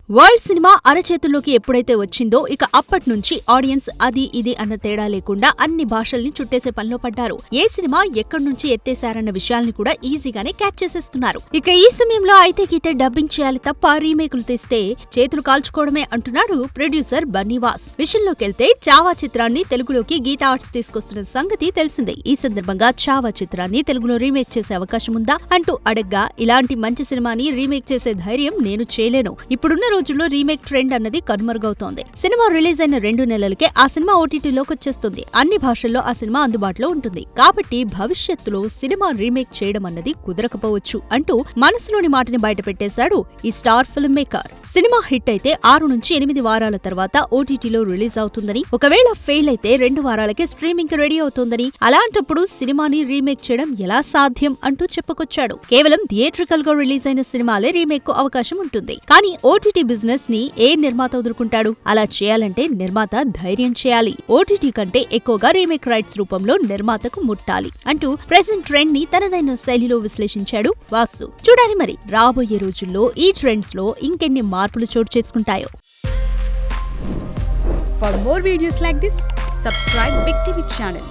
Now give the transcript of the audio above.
World cinema అరచేతుల్లోకి ఎప్పుడైతే వచ్చిందో ఇక అప్పటి నుంచి ఆడియన్స్ అది ఇది అన్న తేడా లేకుండా అన్ని భాషల్ని చుట్టేసే పనిలో పడ్డారు. ఏ సినిమా ఎక్కడి నుంచి ఎత్తేశారన్న విషయాల్ని కూడా ఈజీగానే క్యాచ్ చేసేస్తున్నారు. ఇక ఈ సమయంలో అయితే గీతే డబ్బింగ్ చేయాలి తప్ప రీమేకులు తెస్తే చేతులు కాల్చుకోవడమే అంటున్నాడు ప్రొడ్యూసర్ బన్నీవాస్. విషయంలోకెళ్తే చావా చిత్రాన్ని తెలుగులోకి గీతా ఆర్ట్స్ తీసుకొస్తున్న సంగతి తెలిసిందే. ఈ సందర్భంగా చావా చిత్రాన్ని తెలుగులో రీమేక్ చేసే అవకాశం ఉందా అంటూ అడగ్గా, ఇలాంటి మంచి సినిమాని రీమేక్ చేసే ధైర్యం నేను చేయలేను. ఇప్పుడున్న రోజుల్లో రీమేక్ ట్రెండ్ అన్నది కనుమరుగవుతోంది. సినిమా రిలీజ్ అయిన 2 నెలలకే ఆ సినిమా ఓటీటీలోకి వచ్చేస్తుంది. అన్ని భాషల్లో ఆ సినిమా అందుబాటులో ఉంటుంది. కాబట్టి భవిష్యత్తులో సినిమా రీమేక్ చేయడం అన్నది కుదరకపోవచ్చు అంటూ మనసులోని మాటని బయటపెట్టేశాడు ఈ star film maker. Cinema hit అయితే 6 నుంచి 8 వారాల తర్వాత ఓటీటీలో రిలీజ్ అవుతుందని, ఒకవేళ ఫెయిల్ అయితే 2 వారాలకే స్ట్రీమింగ్ కి రెడీ అవుతోందని, అలాంటప్పుడు సినిమాని రీమేక్ చేయడం ఎలా సాధ్యం అంటూ చెప్పుకొచ్చాడు. కేవలం థియేట్రికల్ గా రిలీజ్ అయిన సినిమాలే రీమేక్ కు అవకాశం ఉంటుంది. కానీ ఓటీటీ బిజినెస్ ని ఏ నిర్మాత వదులుకుంటాడు? అలా చేయాలంటే నిర్మాత ధైర్యం చేయాలి. ఓటీటీ కంటే ఎక్కువగా రీమేక్ రైట్స్ రూపంలో నిర్మాతకు ముట్టాలి అంటూ ప్రెజెంట్ ట్రెండ్ ని తనదైన శైలిలో విశ్లేషించాడు వాసు. చూడాలి మరి రాబోయే రోజుల్లో ఈ ట్రెండ్స్ లో ఇంకెన్ని మార్పులు చోటు చేసుకుంటాయో. For more videos like this, subscribe Big TV channel.